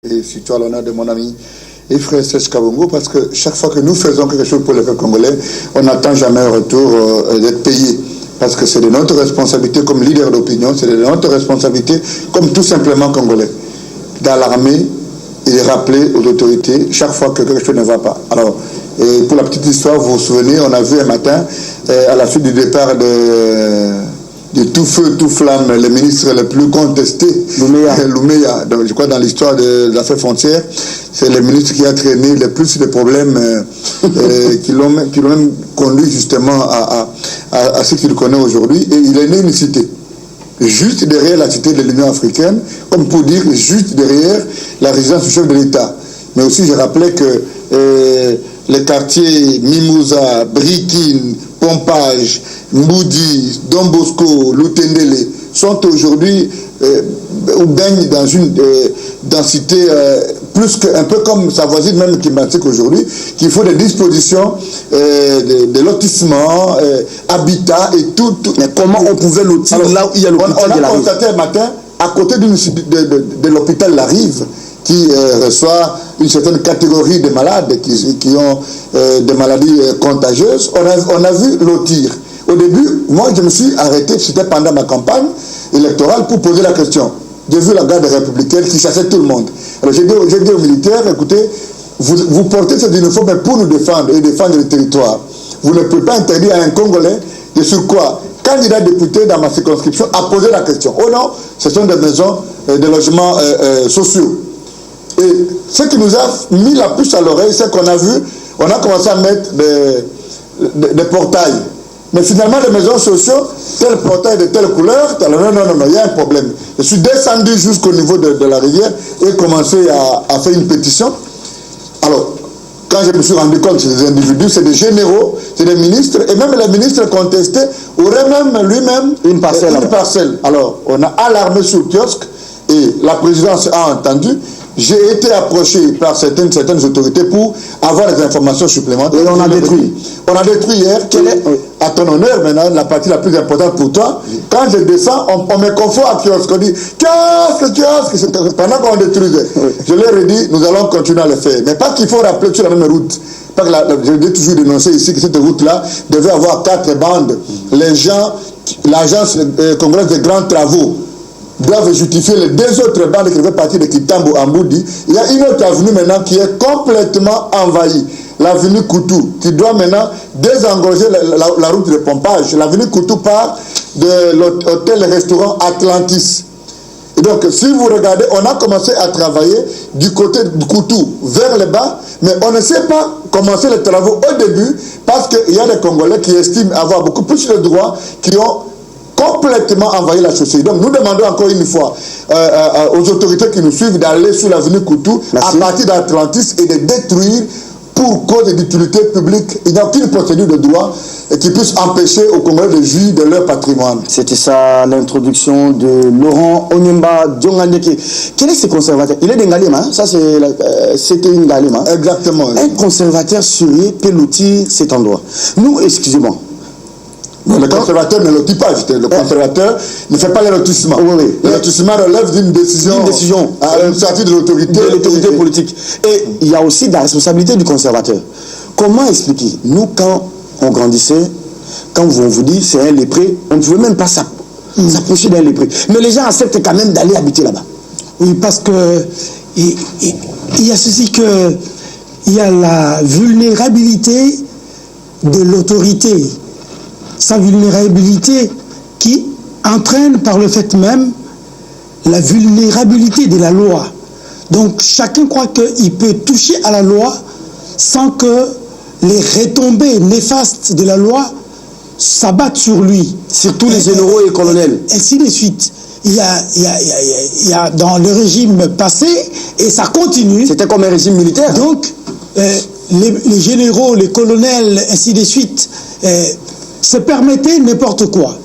Et surtout à l'honneur de mon ami et frère Serge Kabongo, parce que chaque fois que nous faisons quelque chose pour le peuple congolais, on n'attend jamais un retour d'être payé. Parce que c'est de notre responsabilité comme leader d'opinion, c'est de notre responsabilité comme tout simplement congolais, d'alarmer et de rappeler aux autorités chaque fois que quelque chose ne va pas. Alors, pour la petite histoire, vous vous souvenez, on a vu un matin, à la suite du départ de tout feu, tout flamme, les ministres les plus contestés, Louméa, donc je crois dans l'histoire de l'affaire frontière, c'est le ministre qui a traîné le plus de problèmes qui l'ont même conduit justement à ce qu'il connaît aujourd'hui. Et il est né une cité, juste derrière la cité de l'Union africaine, comme pour dire juste derrière la résidence du chef de l'État. Mais aussi je rappelais que les quartiers Mimouza, Brikine, Pompage, Mboudi, Don Bosco, Lutendele sont aujourd'hui ou baignent dans une densité plus qu'un peu comme sa voisine même climatique aujourd'hui, qu'il faut des dispositions de lotissement, habitat et tout. Mais comment on pouvait lotir là où il y a l'hôpital de la Rive? On a constaté un matin, à côté de l'hôpital La Rive, qui reçoit une certaine catégorie de malades qui ont des maladies contagieuses, on a vu lotir. Au début, moi je me suis arrêté, c'était pendant ma campagne électorale, pour poser la question. J'ai vu la garde républicaine qui chassait tout le monde. Alors j'ai dit aux militaires, écoutez, vous portez cet uniforme pour nous défendre et défendre le territoire. Vous ne pouvez pas interdire à un Congolais de sur quoi candidat député dans ma circonscription à poser la question. Oh non, ce sont des maisons, des logements sociaux. Et ce qui nous a mis la puce à l'oreille, c'est qu'on a vu, on a commencé à mettre des portails. Mais finalement, les maisons sociaux, tel portail de telle couleur, non, il y a un problème. Je suis descendu jusqu'au niveau de la rivière et commencé à faire une pétition. Alors, quand je me suis rendu compte que ces individus, c'est des généraux, c'est des ministres, et même les ministres contestés auraient même lui-même une parcelle. Alors, on a alarmé sur le kiosque et la présidence a entendu. J'ai été approché par certaines autorités pour avoir des informations supplémentaires. Et on a détruit. On a détruit hier. À ton honneur maintenant, la partie la plus importante pour toi, quand je descends, on me confond à kiosque. On dit kiosque. Pendant qu'on détruisait. Je leur ai dit, nous allons continuer à le faire. Mais pas qu'il faut rappeler sur la même route. J'ai toujours dénoncé ici que cette route-là devait avoir 4 bandes. Les gens, l'agence congolaise des grands travaux, doivent justifier les 2 autres bandes qui devaient partir de Kitambo à Mboudi. Il y a une autre avenue maintenant qui est complètement envahie. L'avenue Koutou, qui doit maintenant désengorger la route de pompage. L'avenue Koutou part de l'hôtel-restaurant Atlantis. Et donc, si vous regardez, on a commencé à travailler du côté de Koutou vers le bas, mais on ne sait pas commencer les travaux au début parce qu'il y a des Congolais qui estiment avoir beaucoup plus de droits, qui ont complètement envahi la chaussée. Donc nous demandons encore une fois aux autorités qui nous suivent d'aller sur l'avenue Koutou à partir d'Atlantis et de détruire pour cause d'utilité publique. Il n'y a aucune procédure de droit qui puisse empêcher aux Congolais de jouir de leur patrimoine. C'était ça l'introduction de Laurent Onyemba Diongandeke. Quel est ce conservateur? Il est d'un Galima, hein? Ça c'était une Galima. Exactement. Un conservateur sérieux peut lotir cet endroit. Nous, excusez-moi. Non, le conservateur ne lotit pas. Le conservateur ne fait pas le lotissement. Oui. Le lotissement relève d'une décision administrative de l'autorité politique. Et il y a aussi de la responsabilité du conservateur. Comment expliquer? Nous, quand on grandissait, quand on vous dit c'est un lépré, on ne pouvait même pas s'approcher d'un lépré. Mais les gens acceptent quand même d'aller habiter là-bas. Oui, parce que il y a ceci que il y a la vulnérabilité de l'autorité. Sa vulnérabilité qui entraîne par le fait même la vulnérabilité de la loi. Donc chacun croit qu'il peut toucher à la loi sans que les retombées néfastes de la loi s'abattent sur lui. Surtout les généraux et colonels. Ainsi de suite. Il y a dans le régime passé, et ça continue. C'était comme un régime militaire. Donc les généraux, les colonels, ainsi de suite, se permettaient n'importe quoi.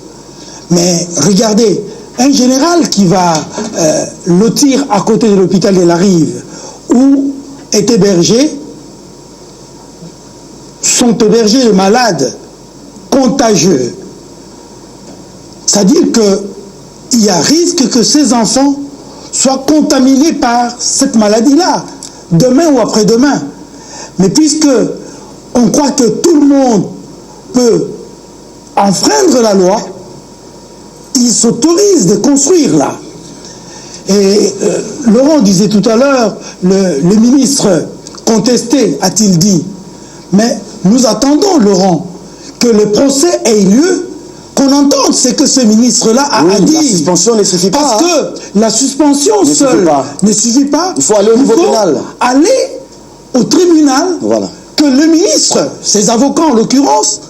Mais regardez, un général qui va lotir à côté de l'hôpital de la Rive, où est hébergé, sont hébergés de malades contagieux. C'est-à-dire qu'il y a risque que ces enfants soit contaminé par cette maladie-là, demain ou après-demain. Mais puisque on croit que tout le monde peut enfreindre la loi, il s'autorise de construire là. Et Laurent disait tout à l'heure, le ministre contesté, a-t-il dit. Mais nous attendons, Laurent, que le procès ait lieu, qu'on entende ce que ce ministre-là a dit. La suspension ne suffit pas. Parce que la suspension seule ne suffit pas. Il faut aller au niveau pénal. Aller au tribunal, voilà. Que le ministre, ses avocats en l'occurrence,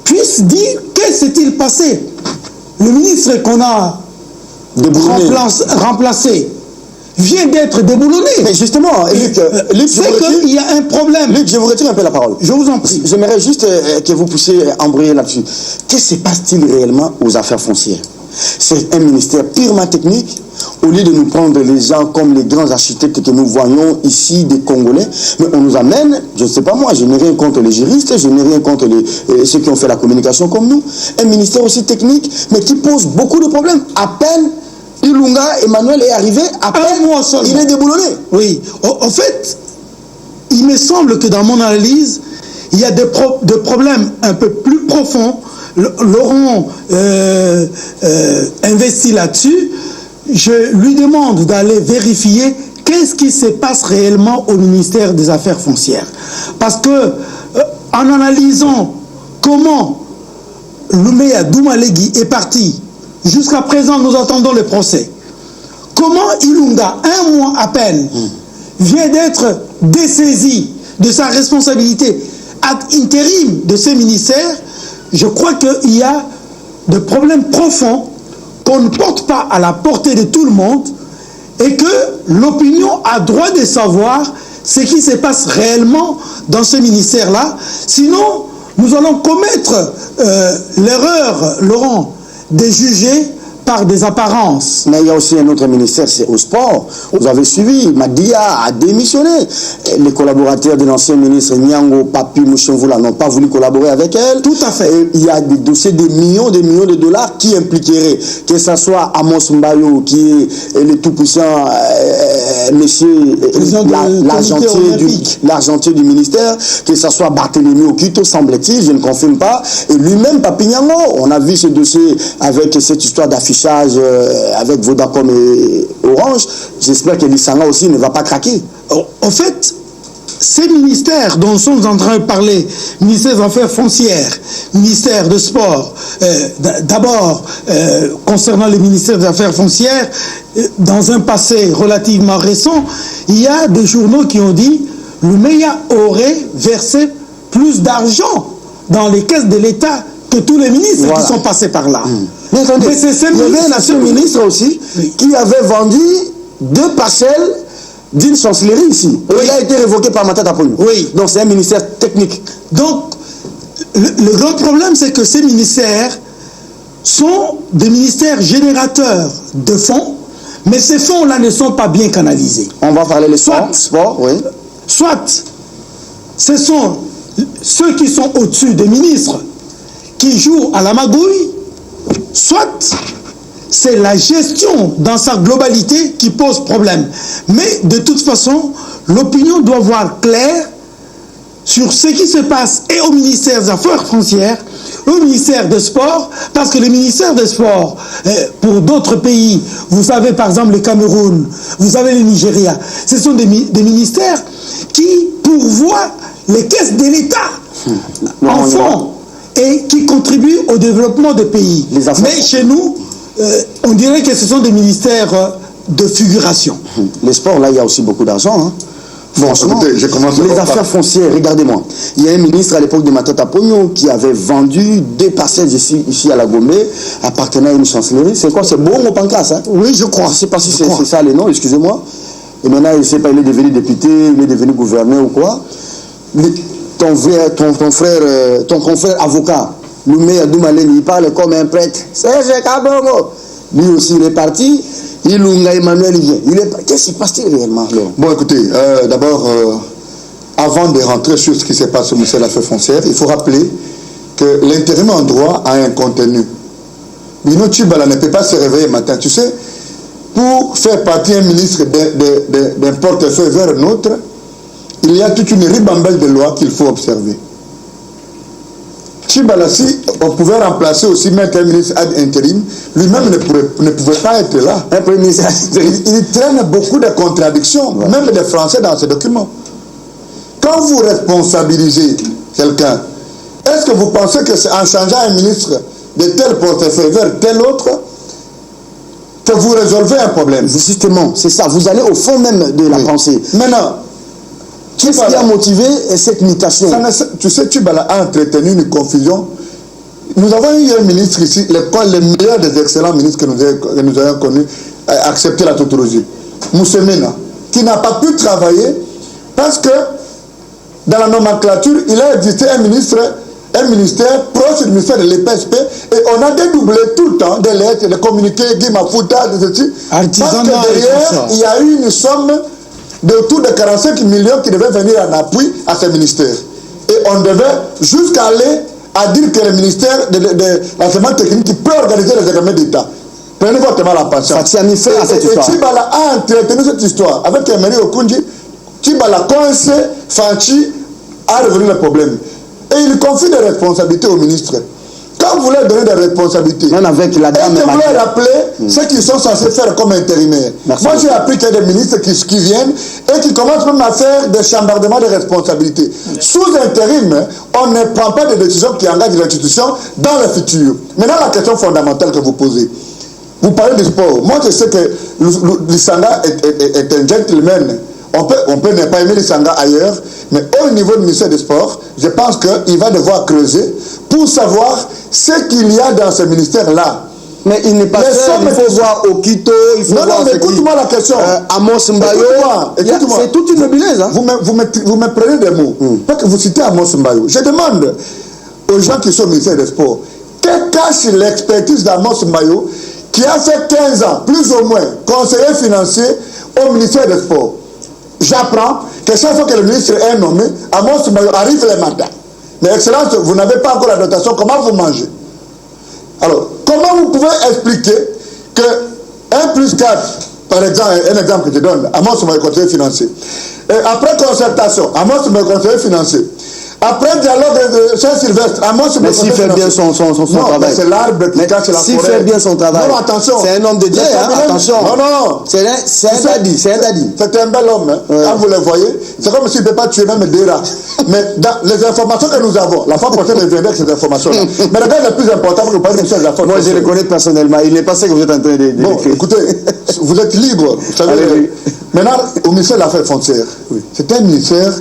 puissent dire qu'est-ce s'est-il passé. Le ministre qu'on a remplacé vient d'être déboulonné. Mais justement, Luc, c'est qu'il y a un problème. Luc, je vous retire un peu la parole. Je vous en prie. J'aimerais juste que vous puissiez embrayer là-dessus. Qu'est-ce qui se passe-t-il réellement aux affaires foncières? C'est un ministère purement technique. Au lieu de nous prendre les gens comme les grands architectes que nous voyons ici, des Congolais, mais on nous amène, je ne sais pas moi, je n'ai rien contre les juristes, je n'ai rien contre ceux qui ont fait la communication comme nous, un ministère aussi technique, mais qui pose beaucoup de problèmes. À peine Ilunga Emmanuel est arrivé, à peine il est déboulonné. Oui, en fait, il me semble que dans mon analyse, il y a des problèmes un peu plus profonds. Laurent investit là-dessus. Je lui demande d'aller vérifier qu'est-ce qui se passe réellement au ministère des Affaires foncières. Parce que, en analysant comment Louméa Doumalegui est parti, jusqu'à présent nous attendons le procès, comment Ilunga, un mois à peine, vient d'être dessaisi de sa responsabilité ad intérim de ce ministère, je crois qu'il y a des problèmes profonds qu'on ne porte pas à la portée de tout le monde et que l'opinion a droit de savoir ce qui se passe réellement dans ce ministère-là. Sinon, nous allons commettre l'erreur, Laurent, de juger par des apparences. Mais il y a aussi un autre ministère, c'est au sport. Vous avez suivi, Madia a démissionné. Les collaborateurs de l'ancien ministre Nyango, Papi, Mouchenvoula n'ont pas voulu collaborer avec elle. Tout à fait. Et il y a des dossiers, des millions de dollars qui impliqueraient, que ce soit Amos Mbayo, qui est le tout-puissant monsieur l'argentier du ministère, que ce soit Barthélémy Okito, semble-t-il, je ne confirme pas, et lui-même, Papi Nyango. On a vu ce dossier avec cette histoire d'affichage avec Vodacom et Orange. J'espère que l'Issanga aussi ne va pas craquer. En fait, ces ministères dont nous sommes en train de parler, ministère des Affaires foncières, ministère de Sport, d'abord, concernant le ministère des Affaires foncières, dans un passé relativement récent, il y a des journaux qui ont dit que Louméa aurait versé plus d'argent dans les caisses de l'État que tous les ministres qui sont passés par là. Mais attendez, il y avait un ancien ministre aussi qui avait vendu 2 parcelles d'une chancellerie ici. Et il a été révoqué par Matata Pogno. Oui. Donc c'est un ministère technique. Donc, le grand problème, c'est que ces ministères sont des ministères générateurs de fonds, mais ces fonds-là ne sont pas bien canalisés. On va parler les sport, oui. Soit, ce sont ceux qui sont au-dessus des ministres qui jouent à la magouille, soit c'est la gestion dans sa globalité qui pose problème. Mais de toute façon, l'opinion doit voir clair sur ce qui se passe et au ministère des Affaires foncières, au ministère des Sports, parce que le ministère des Sports, pour d'autres pays, vous savez par exemple le Cameroun, vous avez le Nigeria, ce sont des ministères qui pourvoient les caisses de l'État en fonds et qui contribuent au développement des pays. Mais chez nous, on dirait que ce sont des ministères de figuration. Les sports, là, il y a aussi beaucoup d'argent. Hein. Franchement, écoutez, je commence les affaires foncières, regardez-moi. Il y a un ministre à l'époque de Matata Pogno qui avait vendu 2 parcelles ici à la Gombe, appartenant à une chancellerie. C'est quoi? C'est bon au Pancas, hein? Oui, je crois. Je ne sais pas si c'est ça les noms, excusez-moi. Et maintenant, je ne sais pas, il est devenu député, il est devenu gouverneur ou quoi. Ton confrère avocat, Louméa Doumalegui, il parle comme un prêtre. C'est Kabongo. Lui aussi, il est parti. Ilunga Emmanuel, il vient. Qu'est-ce qui se passe-t-il réellement? Bon, écoutez, d'abord, avant de rentrer sur ce qui se passe au ministère de l'Affaires foncières, il faut rappeler que l'intérim en droit a un contenu. Bino Tchibala ne peut pas se réveiller le matin. Tu sais, pour faire partie un ministre d'un portefeuille vers un autre, il y a toute une ribambelle de lois qu'il faut observer. Tchibala, si on pouvait remplacer aussi mettre un ministre ad intérim, lui-même ne pouvait pas être là. Un premier ministre ad intérim. Il traîne beaucoup de contradictions, même des Français dans ces documents. Quand vous responsabilisez quelqu'un, est-ce que vous pensez que c'est en changeant un ministre de tel portefeuille vers tel autre que vous résolvez un problème? Justement, c'est ça. Vous allez au fond même de la pensée. Maintenant, qu'est-ce qui a motivé cette mutation? Tu sais, Tchibala a entretenu une confusion. Nous avons eu un ministre ici, le meilleur des excellents ministres que nous ayons connus, a accepté la tautologie. Moussemena, qui n'a pas pu travailler parce que dans la nomenclature, il a existé un ministère proche du ministère de l'EPSP et on a dédoublé tout le temps des lettres, des communiqués, Guy Mafouta, de ceci. Parce que derrière, il y a eu une somme d'autour de 45 millions qui devaient venir en appui à ce ministère. Et on devait jusqu'à aller à dire que le ministère de l'enseignement technique qui peut organiser les examens d'État. Prenez votre mal en pensant. Fatiani fait à cette histoire. Et Tchibala a entretenu cette histoire avec Emery Okunji. Tchibala coincé, Fanchi a résolu le problème. Et il confie des responsabilités au ministre. Quand vous voulez donner des responsabilités, même avec la dame, et que vous voulez rappeler ce qu'ils sont censés faire comme intérimaires. Moi, j'ai appris qu'il y a des ministres qui viennent et qui commencent même à faire des chambardements de responsabilités. Sous intérim, on ne prend pas de décisions qui engagent l'institution dans le futur. Maintenant, la question fondamentale que vous posez, vous parlez du sport. Moi, je sais que Lissanga est un gentleman. On peut ne pas aimer Lissanga ailleurs, mais au niveau du ministère des Sports, je pense qu'il va devoir creuser pour savoir ce qu'il y a dans ce ministère-là. Mais il n'est pas seul, il faut voir Okito, il faut voir... Non, mais écoute-moi la question. Amos Mbayo, écoute-moi. C'est toute une noblesse. Hein? Vous me prenez des mots. Pas que vous citez Amos Mbayo. Je demande aux gens qui sont au ministère des Sports, que cache l'expertise d'Amos Mbayo, qui a fait 15 ans, plus ou moins, conseiller financier au ministère des Sports. J'apprends que chaque fois que le ministre est nommé, Amos Mbayo arrive le matin. Mais Excellence, vous n'avez pas encore la dotation, comment vous mangez? Alors, comment vous pouvez expliquer que 1 plus 4, par exemple, un exemple que je donne, Amos Mbayo conseiller financier, et après concertation, Amos Mbayo conseiller financier, après dialogue de Saint-Sylvestre, Amos Mbayo conseiller financier. Mais s'il fait bien son travail. C'est l'arbre qui cache la forêt. S'il fait bien son travail. Non, attention. C'est un homme de Dieu, hein, attention. Non. C'est un dadi, c'est un dadi. C'est un bel homme, hein. Quand vous le voyez, c'est comme s'il ne peut pas tuer même des rats. Mais dans les informations que nous avons, la fois prochaine, je viendrai avec ces informations-là. Mais le gars le plus important, vous parlez de ces informations. Moi, je le connais personnellement. Il n'est pas ce que vous êtes en train de bon, écoutez, vous êtes libre. Vous savez, maintenant, au ministère de l'Affaires foncières, c'est un ministère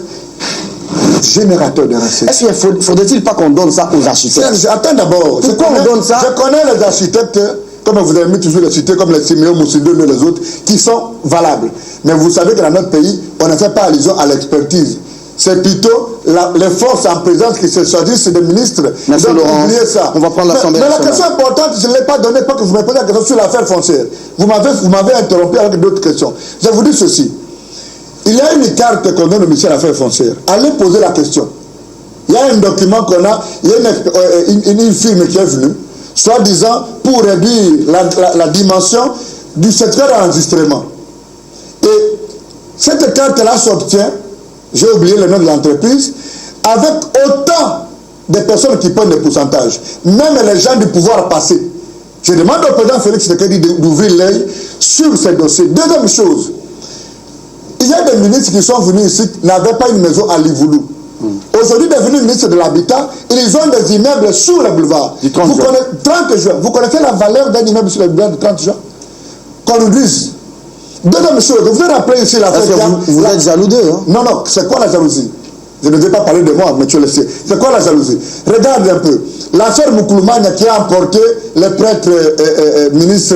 générateur de recettes. Est-ce qu'il faudrait-il pas qu'on donne ça aux architectes? Attends d'abord. Pourquoi on donne ça? Je connais les architectes, comme vous avez mis toujours les cités, comme les Siméon Moussidou et les autres, qui sont valables. Mais vous savez que dans notre pays, on ne fait pas allusion à l'expertise. C'est plutôt les forces en présence qui se choisissent des ministres. Merci Laurent. Ça. On va prendre l'Assemblée nationale. Mais la question importante, je ne l'ai pas donnée, pas que vous me posez la question sur l'affaire foncière. Vous m'avez interrompu avec d'autres questions. Je vous dis ceci. Il y a une carte qu'on donne au ministère des Affaires foncières. Allez poser la question. Il y a un document qu'on a, il y a une firme qui est venue, soi-disant pour réduire la dimension du secteur d'enregistrement. Et cette carte-là s'obtient, j'ai oublié le nom de l'entreprise, avec autant de personnes qui prennent des pourcentages. Même les gens du pouvoir passé. Je demande au président Félix Tshisekedi d'ouvrir l'œil sur ces dossiers. Deuxième chose, il y a des ministres qui sont venus ici qui n'avaient pas une maison à Livoulou. Aujourd'hui, devenus ministres de l'Habitat, ils ont des immeubles sur le boulevard. 30 juin. Vous connaissez la valeur d'un immeuble sur le boulevard de 30 juin? Qu'on nous dise. Deuxième chose, vous vous rappelez ici la fête. Vous êtes jaloux d'eux, hein? Non, c'est quoi la jalousie? Je ne vais pas parler de moi, mais tu le sais. C'est quoi la jalousie? Regarde un peu. L'affaire Moukoulmania qui a emporté le prêtre ministre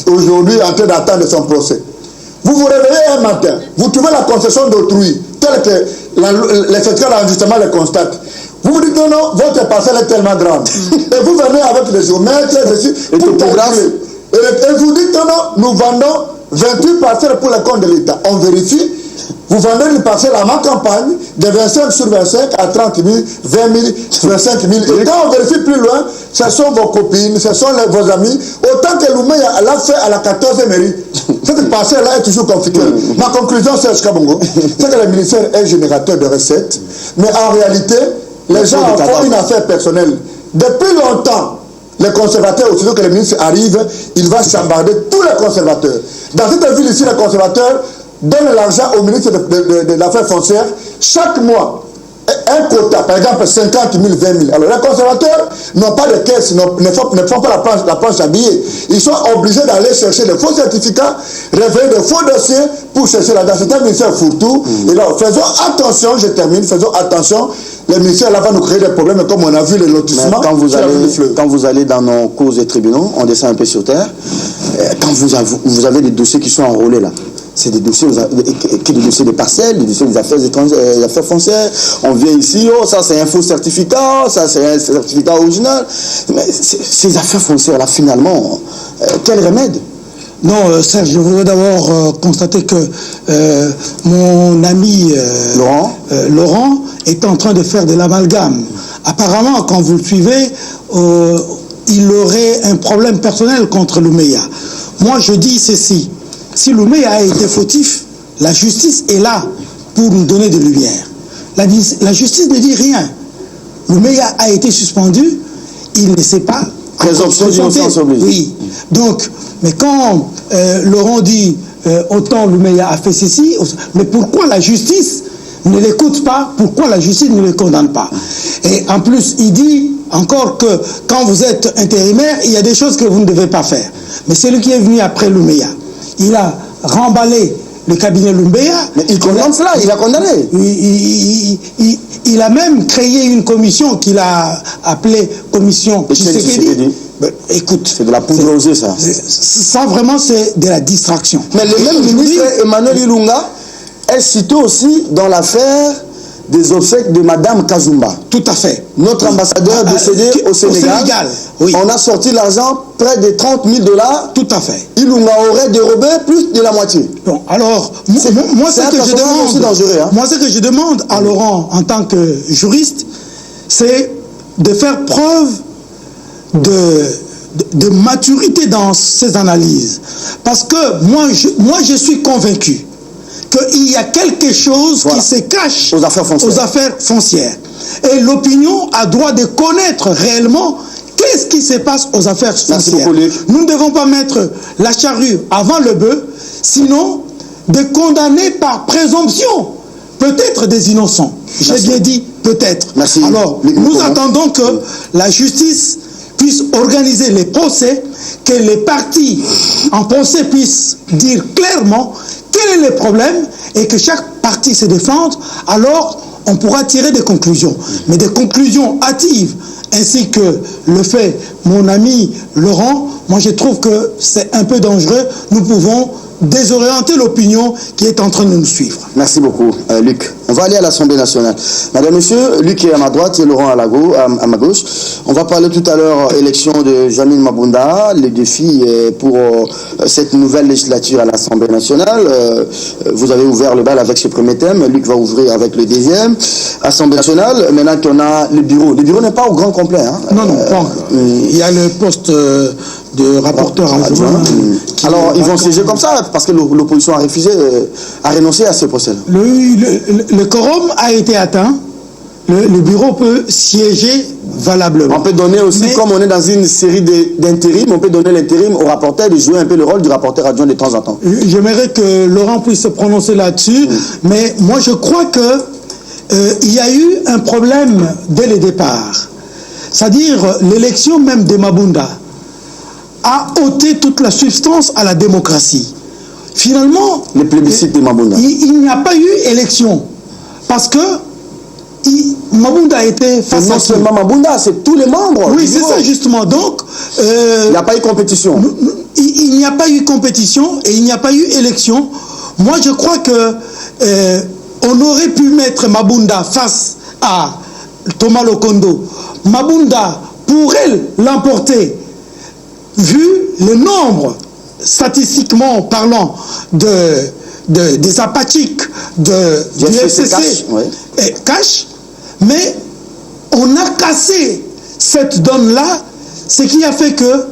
aujourd'hui en train d'attendre son procès. Vous vous réveillez un matin, vous trouvez la concession d'autrui, telle que les secteurs d'enregistrement le constatent. Vous vous dites non, votre parcelle est tellement grande. Et vous venez avec les géomètres, les topographes. Et vous dites non, nous vendons 28 parcelles pour le compte de l'État. On vérifie, Vous vendez une parcelle à ma campagne de 25 sur 25 à 30 000, 20 000, 25 000. Et quand on vérifie plus loin, ce sont vos copines, ce sont vos amis. Autant que Loumeya l'a fait à la 14e mairie. Cette parcelle-là est toujours conflictuelle. Ma conclusion, c'est Kabongo, c'est que le ministère est générateur de recettes, mais en réalité, les gens en font une affaire personnelle. Depuis longtemps, les conservateurs, aussitôt que le ministre arrive, il va chambarder tous les conservateurs. Dans cette ville ici, les conservateurs donnent l'argent au ministre de l'affaires foncières chaque mois. Un quota, par exemple 50 000, 20 000. Alors les conservateurs n'ont pas de caisse, ne font pas la planche à billets. Ils sont obligés d'aller chercher des faux certificats, révéler des faux dossiers pour chercher là-dedans. C'est un ministère fourre-tout. Et donc faisons attention, je termine, faisons attention. Le ministère là va nous créer des problèmes comme on a vu les lotissements. Quand vous allez dans nos causes et tribunaux, on descend un peu sur terre, quand vous avez des dossiers qui sont enrôlés là, c'est des dossiers, des dossiers des parcelles, des dossiers des affaires étrangères, des affaires foncières. On vient ici, oh ça c'est un faux certificat, ça c'est un certificat original. Mais ces affaires foncières là, finalement, quel remède? Non, Serge, je voudrais d'abord constater que mon ami Laurent est en train de faire de l'amalgame. Apparemment, quand vous le suivez, il aurait un problème personnel contre Loumeya. Moi, je dis ceci. Si Loumeya a été fautif, la justice est là pour nous donner de lumière. La justice ne dit rien. Loumeya a été suspendu, il ne sait pas. Présomption d'innocence oblige. Oui. Donc, mais quand Laurent dit autant Loumeya a fait ceci, mais pourquoi la justice ne l'écoute pas? Pourquoi la justice ne le condamne pas? Et en plus, il dit encore que quand vous êtes intérimaire, il y a des choses que vous ne devez pas faire. Mais celui qui est venu après Loumeya, il a remballé le cabinet Loumeya. Mais il condamne cela, il a condamné. Il a même créé une commission qu'il a appelée commission Tshisekedi. Écoute, c'est de la poudre osée ça. Ça vraiment c'est de la distraction. Mais le même ministre Emmanuel Ilunga est cité aussi dans l'affaire des obsèques de Madame Kazumba. Tout à fait. Notre ambassadeur décédé au Sénégal. Oui. On a sorti l'argent, près de 30 000 $. Tout à fait. Ilunga aurait dérobé plus de la moitié. Bon, alors, moi ce que je demande à Laurent en tant que juriste, c'est de faire preuve de maturité dans ses analyses. Parce que moi je suis convaincu qu'il y a quelque chose qui se cache aux affaires foncières. Et l'opinion a droit de connaître réellement qu'est-ce qui se passe aux affaires foncières. Nous ne devons pas mettre la charrue avant le bœuf, sinon de condamner par présomption peut-être des innocents. J'ai bien dit peut-être. Alors, nous attendons que la justice puisse organiser les procès, que les parties en procès puissent dire clairement quel est le problème et que chaque partie se défende, alors on pourra tirer des conclusions. Mais des conclusions hâtives, ainsi que le fait mon ami Laurent, moi je trouve que c'est un peu dangereux. Nous pouvons désorienter l'opinion qui est en train de nous suivre. Merci beaucoup, Luc. On va aller à l'Assemblée nationale. Madame, Monsieur, Luc est à ma droite et Laurent à ma gauche. On va parler tout à l'heure élection de Jamil Mabunda, les défis pour cette nouvelle législature à l'Assemblée nationale. Vous avez ouvert le bal avec ce premier thème. Luc va ouvrir avec le deuxième. Assemblée nationale, maintenant qu'on a le bureau. Le bureau n'est pas au grand complet. Hein. Non, pas encore. Il y a le poste de rapporteur adjoint. Alors, ils vont siéger comme ça parce que l'opposition a refusé, a renoncé à ce poste-là. Le quorum a été atteint. Le bureau peut siéger valablement. On peut donner aussi, comme on est dans une série d'intérim, on peut donner l'intérim au rapporteur de jouer un peu le rôle du rapporteur adjoint de temps en temps. J'aimerais que Laurent puisse se prononcer là-dessus, mais moi je crois que il y a eu un problème dès le départ. C'est-à-dire l'élection même de Mabunda a ôté toute la substance à la démocratie. Finalement, le plébiscite de Mabunda. Il n'y a pas eu élection parce que Mabunda a été face non seulement Mabunda, c'est tous les membres. Oui, c'est ça justement. Donc, il n'y a pas eu compétition. Il n'y a pas eu compétition et il n'y a pas eu élection. Moi, je crois que on aurait pu mettre Mabunda face à Thomas Lokondo. Mabunda pourrait l'emporter vu le nombre, statistiquement parlant, des apathiques du FCC cache, mais on a cassé cette donne-là, ce qui a fait que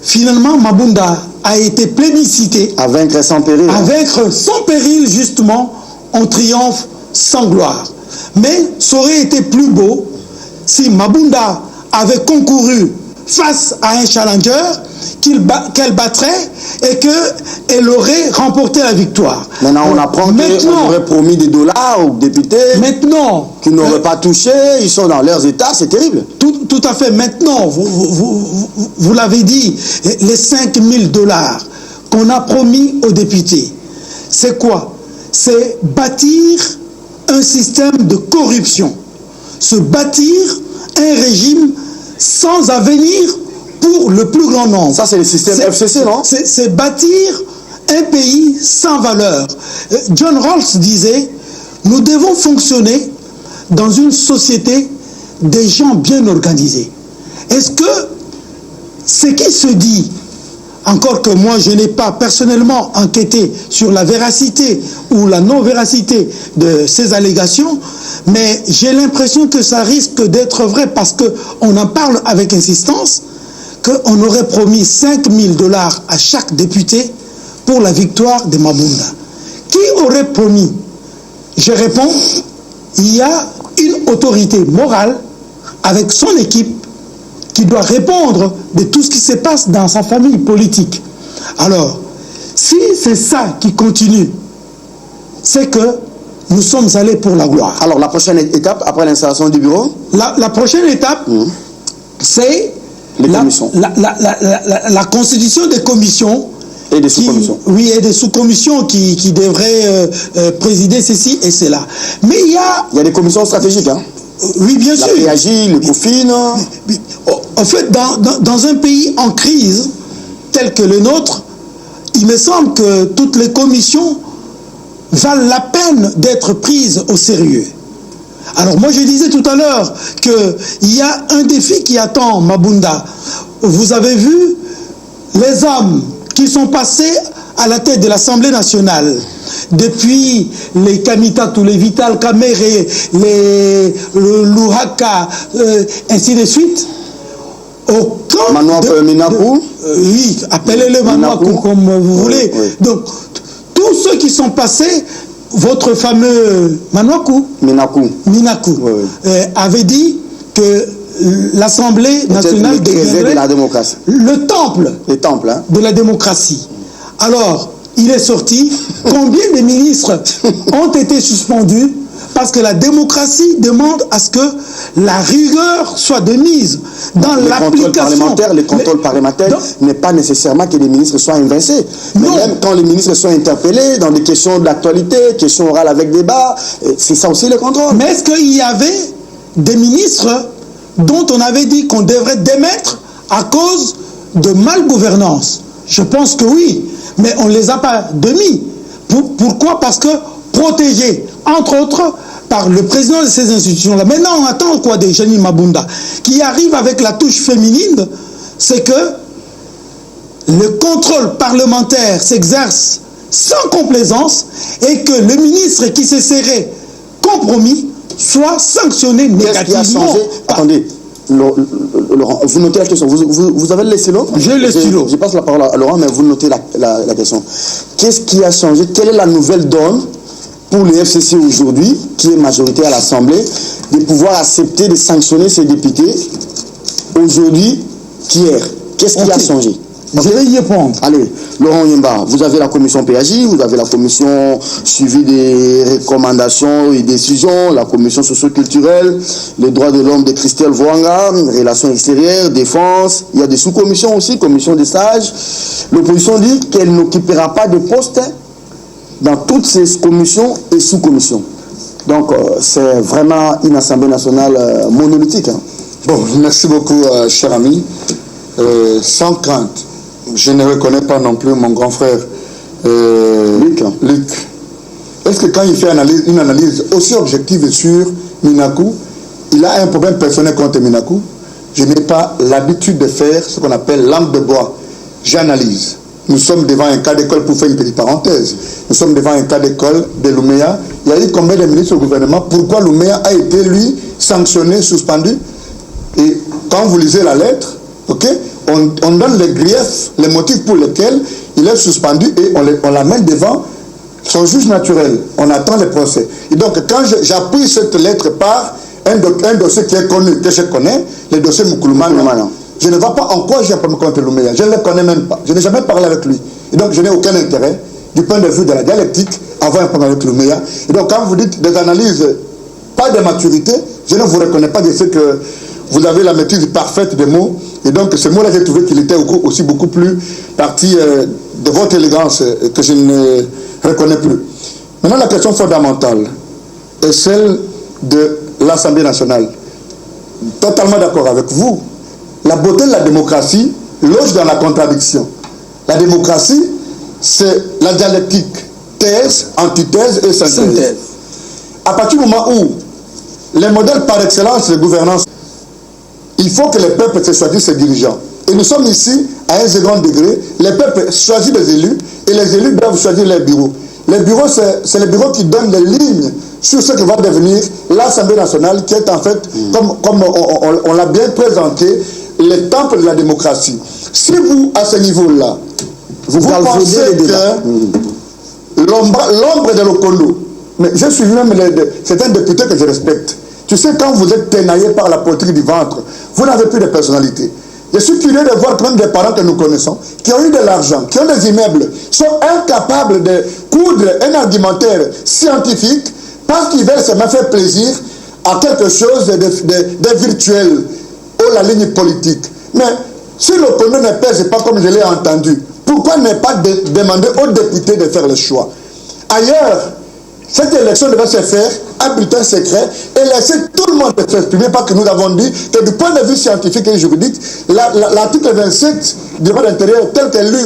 finalement Mabunda a été plébiscité. À vaincre sans péril. À vaincre sans péril, justement, on triomphe sans gloire. Mais ça aurait été plus beau si Mabunda avait concouru face à un challenger qu'elle battrait et qu'elle aurait remporté la victoire. Maintenant, on apprend qu'on aurait promis des dollars aux députés qu'ils n'auraient pas touché, ils sont dans leurs états, c'est terrible. Tout à fait. Maintenant, vous l'avez dit, les 5 000 dollars qu'on a promis aux députés, c'est quoi? C'est bâtir un système de corruption, se bâtir un régime sans avenir pour le plus grand nombre. Ça, c'est le système FCC, non? C'est bâtir un pays sans valeur. John Rawls disait, nous devons fonctionner dans une société des gens bien organisés. Est-ce que ce qui se dit, encore que moi je n'ai pas personnellement enquêté sur la véracité ou la non-véracité de ces allégations, mais j'ai l'impression que ça risque d'être vrai parce qu'on en parle avec insistance, qu'on aurait promis 5 000 dollars à chaque député pour la victoire de Mabunda. Qui aurait promis? Je réponds, il y a une autorité morale avec son équipe qui doit répondre de tout ce qui se passe dans sa famille politique. Alors, si c'est ça qui continue, c'est que nous sommes allés pour la gloire. Alors, la prochaine étape, après l'installation du bureau? La prochaine étape, c'est la constitution des commissions. Et des sous-commissions. Oui, et des sous-commissions qui devraient présider ceci et cela. Mais il y a des commissions stratégiques, hein? Oui, bien sûr. La PAJ, le COFIN. En fait, dans un pays en crise tel que le nôtre, il me semble que toutes les commissions valent la peine d'être prises au sérieux. Alors moi je disais tout à l'heure qu'il y a un défi qui attend Mabunda. Vous avez vu les hommes qui sont passés à la tête de l'Assemblée nationale, depuis les Kamita, tous les Vital Kamere, les Louhaka, ainsi de suite. Minakou. Oui, appelez-le Manakou comme vous voulez. Oui. Donc, tous ceux qui sont passés, votre fameux Minakou avait dit que l'Assemblée nationale deviendrait de la démocratie. Le temple de la démocratie. Alors, il est sorti. Combien de ministres ont été suspendus parce que la démocratie demande à ce que la rigueur soit de mise dans l'application. Les contrôles parlementaires n'est pas nécessairement que les ministres soient invincés. Mais même quand les ministres sont interpellés dans des questions d'actualité, questions orales avec débat, c'est ça aussi le contrôle. Mais est-ce qu'il y avait des ministres dont on avait dit qu'on devrait démettre à cause de malgouvernance? Je pense que oui, mais on ne les a pas démis. Pourquoi? Parce que protégés, entre autres, par le président de ces institutions-là. Maintenant, on attend quoi de Jani Mabunda qui arrive avec la touche féminine, c'est que le contrôle parlementaire s'exerce sans complaisance et que le ministre qui se serait compromis soit sanctionné négativement. Qu'est-ce qui a changé? Attendez, Laurent, vous notez la question. Vous avez le stylo? J'ai le stylo. Je passe la parole à Laurent, mais vous notez la question. Qu'est-ce qui a changé? Quelle est la nouvelle donne pour le FCC aujourd'hui, qui est majorité à l'Assemblée, de pouvoir accepter de sanctionner ces députés aujourd'hui qu'hier? Qu'est-ce qui a changé? Je vais y répondre. Allez, Laurent Yemba, vous avez la commission PAJ, vous avez la commission suivi des recommandations et décisions, la commission socio-culturelle, les droits de l'homme de Christelle Voanga, relations extérieures, défense. Il y a des sous-commissions aussi, commission des sages. L'opposition dit qu'elle n'occupera pas de poste dans toutes ces commissions et sous-commissions. Donc, c'est vraiment une Assemblée nationale monolithique. Hein. Bon, merci beaucoup, cher ami. Sans crainte, je ne reconnais pas non plus mon grand frère Luc. Est-ce que quand il fait une analyse aussi objective sur Minakou, il a un problème personnel contre Minakou? Je n'ai pas l'habitude de faire ce qu'on appelle langue de bois. J'analyse. nous sommes devant un cas d'école, pour faire une petite parenthèse. Nous sommes devant un cas d'école de Louméa. Il y a eu combien de ministres au gouvernement? Pourquoi Louméa a été, lui, sanctionné, suspendu? Et quand vous lisez la lettre, ok, on donne les griefs, les motifs pour lesquels il est suspendu et on l'amène devant son juge naturel. On attend le procès. Et donc, quand j'appuie cette lettre par un dossier qui est connu, que je connais, le dossier Moukoulumana, je ne vois pas en quoi j'ai un problème contre Louméa. Je ne le connais même pas. Je n'ai jamais parlé avec lui. Et donc, je n'ai aucun intérêt, du point de vue de la dialectique, à avoir un problème avec Louméa. Et donc, quand vous dites des analyses, pas de maturité, je ne vous reconnais pas de ce que vous avez la maîtrise parfaite des mots. Et donc, ce mot-là, j'ai trouvé qu'il était aussi beaucoup plus partie de votre élégance que je ne reconnais plus. Maintenant, la question fondamentale est celle de l'Assemblée nationale. Totalement d'accord avec vous. La beauté de la démocratie loge dans la contradiction. La démocratie, c'est la dialectique, thèse, antithèse et synthèse. À partir du moment où les modèles par excellence de gouvernance, il faut que les peuples se choisissent ses dirigeants. Et nous sommes ici à un second degré. Les peuples choisissent des élus et les élus doivent choisir les bureaux. Les bureaux, c'est les bureaux qui donnent les lignes sur ce que va devenir l'Assemblée nationale, qui est en fait, comme on l'a bien présenté, le temple de la démocratie. Si vous, à ce niveau-là, vous pensez que l'ombre de Lokondo, mais je suis même, c'est un député que je respecte. Tu sais, quand vous êtes tenaillé par la politique du ventre, vous n'avez plus de personnalité. Je suis curieux de voir même des parents que nous connaissons, qui ont eu de l'argent, qui ont des immeubles, sont incapables de coudre un argumentaire scientifique parce qu'ils veulent seulement faire plaisir à quelque chose de virtuel ou la ligne politique. Mais si l'opinion ne pèse pas comme je l'ai entendu, pourquoi ne pas demander aux députés de faire le choix? Ailleurs, cette élection devait se faire à bulletin secret et laisser tout le monde s'exprimer, parce que nous avons dit que du point de vue scientifique et juridique, l'article 27 du droit d'intérieur tel que lu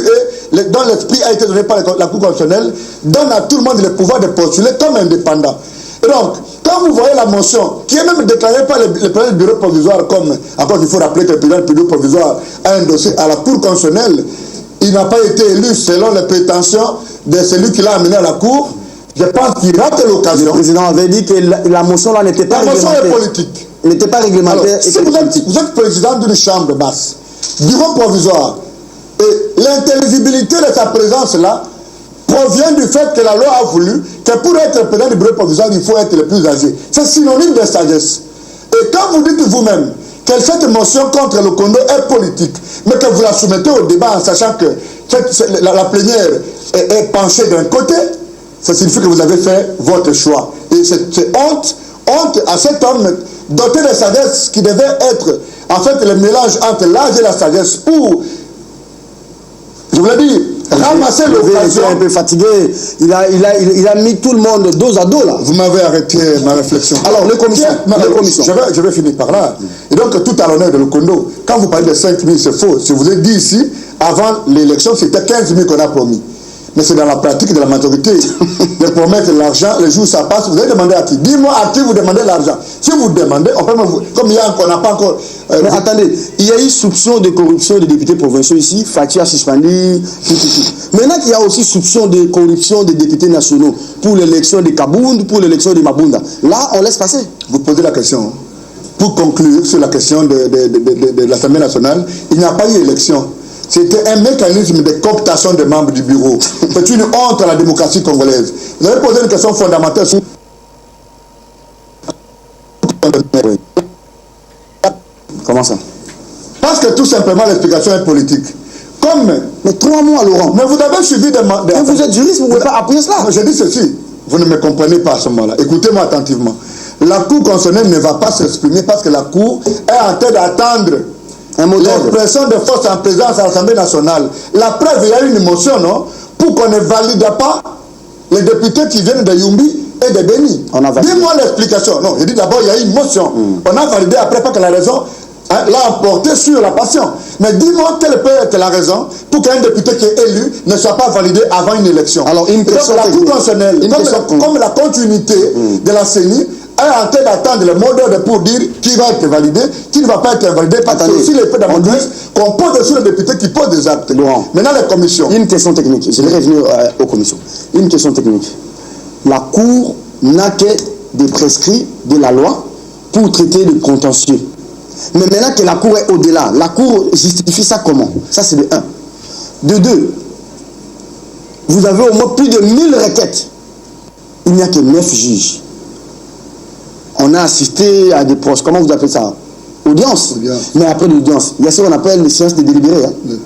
et dont l'esprit a été donné par la Cour constitutionnelle donne à tout le monde le pouvoir de postuler comme indépendant. Et donc, quand vous voyez la motion qui est même déclarée par le président du bureau provisoire, comme, encore il faut rappeler que le président du bureau provisoire a un dossier à la Cour constitutionnelle, il n'a pas été élu selon les prétentions de celui qui l'a amené à la Cour. Je pense qu'il rate l'occasion. Le président avait dit que la motion là n'était pas réglementaire. La motion est politique. N'était pas réglementaire. Alors, si vous êtes président d'une chambre basse, bureau provisoire, et l'intelligibilité de sa présence là provient du fait que la loi a voulu que pour être président du bureau provisoire, il faut être le plus âgé. C'est synonyme de sagesse. Et quand vous dites vous-même que cette motion contre le Congo est politique, mais que vous la soumettez au débat en sachant que la plénière est penchée d'un côté, ça signifie que vous avez fait votre choix. Et c'est honte à cet homme doté de sagesse qui devait être en fait le mélange entre l'âge et la sagesse pour, je vous l'ai dit, ramasser l'occasion. Il est un peu fatigué. Il a mis tout le monde dos à dos là. Vous m'avez arrêté ma réflexion. Alors, les commissions. Je vais finir par là. Et donc, tout à l'honneur de Lokondo, quand vous parlez de 5 000, c'est faux. Je vous ai dit ici, avant l'élection, c'était 15 000 qu'on a promis. Mais c'est dans la pratique de la majorité de promettre l'argent, le jour où ça passe, vous allez demander à qui? Dis-moi à qui vous demandez l'argent. Si vous demandez, on peut même vous... Comme on n'a pas encore... mais attendez, il y a eu soupçon de corruption des députés provinciaux ici, Fatia suspendu, tout. Maintenant qu'il y a aussi soupçon de corruption des députés nationaux pour l'élection de Kabound, pour l'élection de Mabunda, là, on laisse passer. Vous posez la question. Pour conclure sur la question de l'Assemblée nationale, il n'y a pas eu élection. C'était un mécanisme de cooptation des membres du bureau. C'est une honte à la démocratie congolaise. Vous avez posé une question fondamentale sur... Comment ça? Parce que tout simplement l'explication est politique. Comme... Mais 3 mois, Laurent. Mais vous avez suivi des... Mais vous êtes juriste, vous ne pouvez pas appuyer cela. Je dis ceci. Vous ne me comprenez pas à ce moment-là. Écoutez-moi attentivement. La Cour constitutionnelle ne va pas s'exprimer parce que la Cour est en train d'attendre l'expression de force en présence à l'Assemblée nationale. La preuve, il y a une motion, non? Pour qu'on ne valide pas les députés qui viennent de Yumbi et de Beni. Dis-moi l'explication. Non, je dis d'abord, il y a une motion. On a validé après, pas que la raison l'a emporté sur la passion. Mais dis-moi quelle peut être la raison pour qu'un député qui est élu ne soit pas validé avant une élection. Alors, une question. Donc, la Cour constitutionnelle, comme la continuité de la CENI, est en train d'attendre le mot d'ordre pour dire qui va être validé, qui ne va pas être validé, parce que aussi l'épée Damoclès qu'on pose sur les députés qui posent des actes. Laurent, maintenant les commissions. Une question technique, je vais revenir aux commissions. Une question technique. La Cour n'a que des prescrits de la loi pour traiter le contentieux. Mais maintenant que la Cour est au-delà, la Cour justifie ça comment? Ça c'est de 1. De 2, vous avez au moins plus de 1000 requêtes. Il n'y a que 9 juges. On a assisté à des procès, comment vous appelez ça? Audience. Mais après l'audience, il y a ce qu'on appelle les séances de délibérés. Hein? Oui.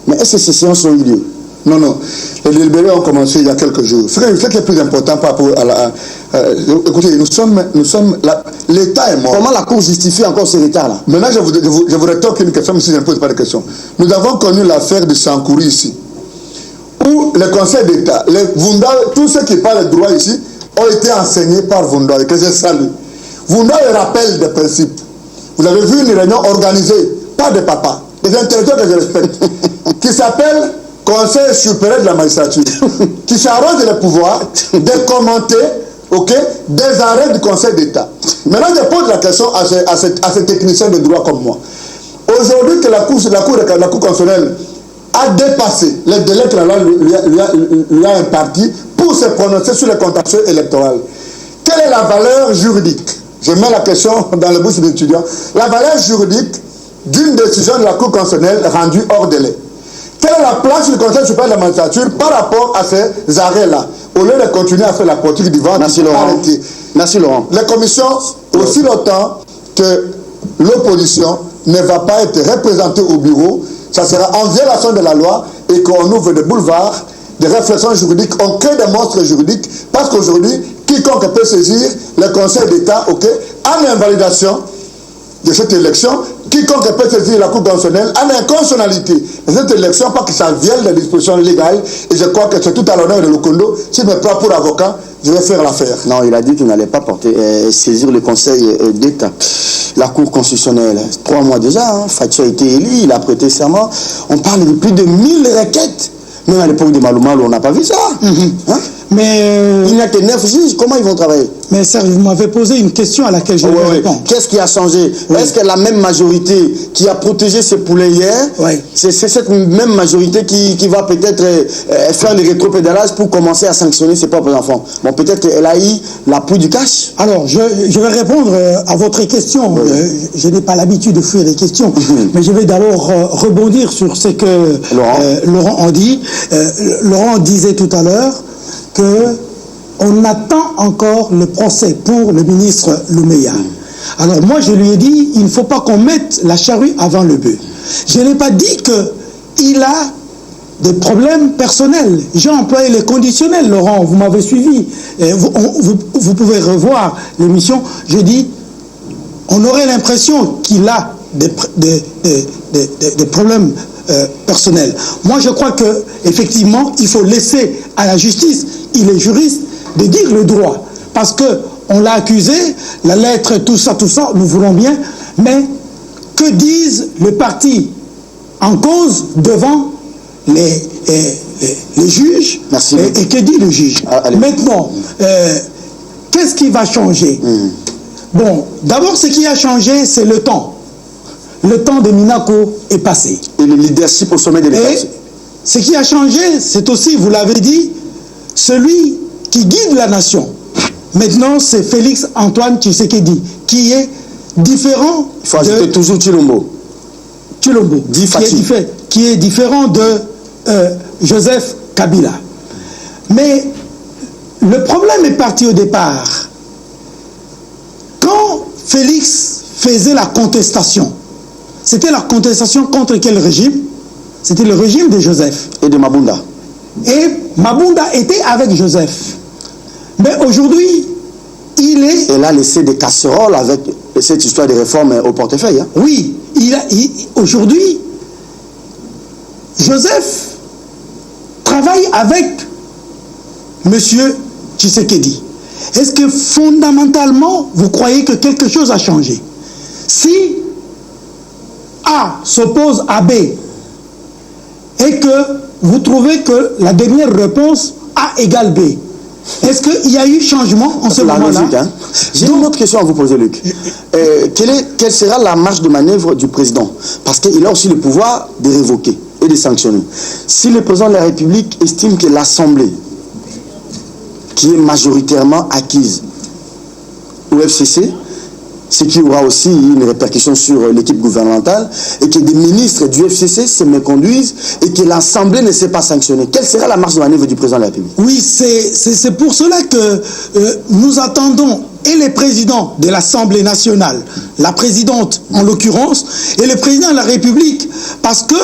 Mais est-ce que ces séances ont eu lieu? Non, non. Les délibérés ont commencé il y a quelques jours. Ce qui est le plus important par rapport à la... écoutez, nous sommes l'État est mort. Comment la Cour justifie encore ce retard-là? Maintenant, je vous rétorque une question, mais si je ne pose pas de question. Nous avons connu l'affaire de Sankouri ici, où le Conseil d'État, tous ceux qui parlent de droit ici, ont été enseignés par Vundoy, que je salue. Vundoy rappelle des principes. Vous avez vu une réunion organisée par des papas, des intellectuels que je respecte, qui s'appelle Conseil supérieur de la magistrature, qui s'arroge le pouvoir de commenter des arrêts du Conseil d'État. Maintenant, je pose la question à ces techniciens de droit comme moi. Aujourd'hui, que la Cour constitutionnelle a dépassé les délais que la loi lui a impartis pour se prononcer sur le contentieux électoral. Quelle est la valeur juridique? Je mets la question dans le bouche des étudiants. La valeur juridique d'une décision de la Cour constitutionnelle rendue hors délai. Quelle est la place du Conseil supérieur de la magistrature par rapport à ces arrêts-là, au lieu de continuer à faire la politique du vent? Merci Laurent. Merci Laurent. Les commissions, aussi longtemps que l'opposition ne va pas être représentée au bureau, ça sera en violation de la loi et qu'on ouvre des boulevards, des réflexions juridiques, on crée des monstres juridiques, parce qu'aujourd'hui, quiconque peut saisir le Conseil d'État, en invalidation de cette élection, quiconque peut saisir la Cour constitutionnelle en inconstitutionnalité de cette élection, pas que ça vienne des dispositions légales, et je crois que c'est tout à l'honneur de Lokondo. S'il me prend pour avocat, je vais faire l'affaire. Non, il a dit qu'il n'allait pas saisir le Conseil d'État. La Cour constitutionnelle, 3 mois déjà, hein, Fatou a été élu, il a prêté serment. On parle de plus de 1000 requêtes. Même à l'époque de Maloumal, on n'a pas vu ça. Hein? Mais il n'y a que 9 juges, comment ils vont travailler? Mais Serge, vous m'avez posé une question à laquelle je vais répondre. Qu'est-ce qui a changé? Est-ce que la même majorité qui a protégé ces poulets hier, c'est cette même majorité qui va peut-être faire le rétropédalage pour commencer à sanctionner ses propres enfants? Bon, peut-être qu'elle a eu l'appui du cash. Alors, je vais répondre à votre question. Je n'ai pas l'habitude de fuir les questions, mais je vais d'abord rebondir sur ce que Laurent a dit. Laurent disait tout à l'heure qu'on attend encore le procès pour le ministre Loumeya. Alors moi je lui ai dit, il ne faut pas qu'on mette la charrue avant le bœuf. Je n'ai pas dit qu'il a des problèmes personnels. J'ai employé les conditionnels, Laurent, vous m'avez suivi. Vous pouvez revoir l'émission. Je dis, on aurait l'impression qu'il a des problèmes personnel. Moi, je crois que effectivement, il faut laisser à la justice, il est juriste, de dire le droit. Parce que on l'a accusé, la lettre, tout ça, nous voulons bien, mais que disent les partis en cause devant les juges? Merci. Et que dit le juge? Maintenant, qu'est-ce qui va changer? Bon, d'abord, ce qui a changé, c'est le temps. Le temps de Minako est passé. Et le leadership au sommet de l'État. Et ce qui a changé, c'est aussi, vous l'avez dit, celui qui guide la nation. Maintenant, c'est Félix Antoine Tshisekedi, qui est différent. Il faut ajouter toujours Tshilombo. Qui est différent de Joseph Kabila. Mais le problème est parti au départ. Quand Félix faisait la contestation, c'était la contestation contre quel régime? C'était le régime de Joseph. Et de Mabunda. Et Mabunda était avec Joseph. Mais aujourd'hui, il est... Elle a laissé des casseroles avec cette histoire de réforme au portefeuille. Hein? Oui, aujourd'hui, Joseph travaille avec M. Tshisekedi. Est-ce que fondamentalement, vous croyez que quelque chose a changé? Si A s'oppose à B et que vous trouvez que la dernière réponse A égale B, Est-ce qu'il y a eu changement en ce moment-là? Hein? J'ai une autre question à vous poser, Luc. Quelle sera la marge de manœuvre du président? Parce qu'il a aussi le pouvoir de révoquer et de sanctionner. Si le président de la République estime que l'Assemblée, qui est majoritairement acquise au FCC, ce qui aura aussi une répercussion sur l'équipe gouvernementale, et que des ministres du FCC se méconduisent et que l'Assemblée ne s'est pas sanctionnée. Quelle sera la marge de manœuvre du président de la République? Oui, c'est pour cela que nous attendons et les présidents de l'Assemblée nationale, la présidente en l'occurrence, et le président de la République, parce que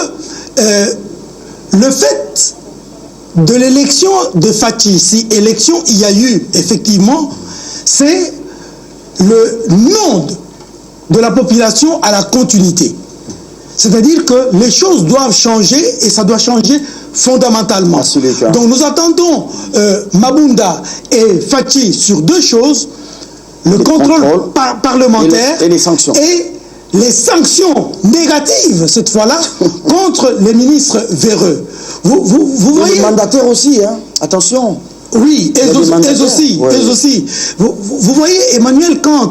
le fait de l'élection de Fathi, si élection il y a eu effectivement, c'est le nom de la population à la continuité. C'est-à-dire que les choses doivent changer et ça doit changer fondamentalement. Donc nous attendons Mabunda et Fathi sur deux choses, le contrôle parlementaire et les sanctions. Et les sanctions négatives, cette fois-là, contre les ministres véreux. Vous voyez... Les mandataires aussi, hein. Attention. Oui, elles aussi. Vous voyez, Emmanuel Kant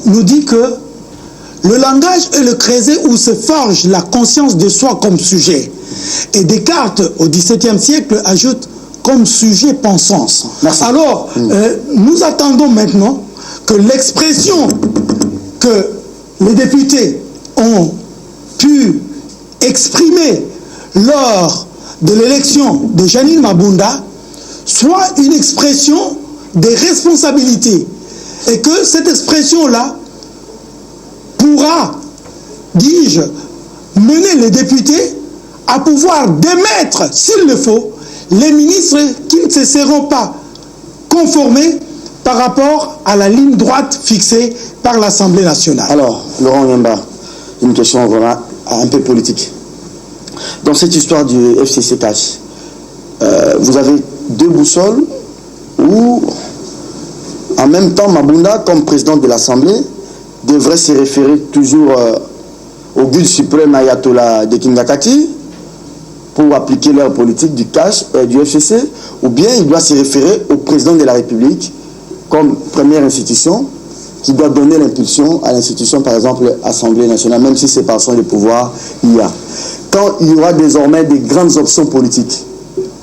nous dit que le langage est le creuset où se forge la conscience de soi comme sujet. Et Descartes, au XVIIe siècle, ajoute comme sujet pensance. Merci. Alors, nous attendons maintenant que l'expression que les députés ont pu exprimer lors de l'élection de Janine Mabunda soit une expression des responsabilités et que cette expression-là pourra, dis-je, mener les députés à pouvoir démettre, s'il le faut, les ministres qui ne se seront pas conformés par rapport à la ligne droite fixée par l'Assemblée nationale. Alors, Laurent Nyamba, une question vraiment un peu politique. Dans cette histoire du FCC Cash, vous avez deux boussoles où, en même temps, Mabunda, comme président de l'Assemblée, devrait se référer toujours au guide suprême Ayatollah de Kingakati pour appliquer leur politique du cash du FCC, ou bien il doit se référer au président de la République comme première institution qui doit donner l'impulsion à l'institution, par exemple, Assemblée nationale, même si c'est par son de pouvoir il y a. Quand il y aura désormais des grandes options politiques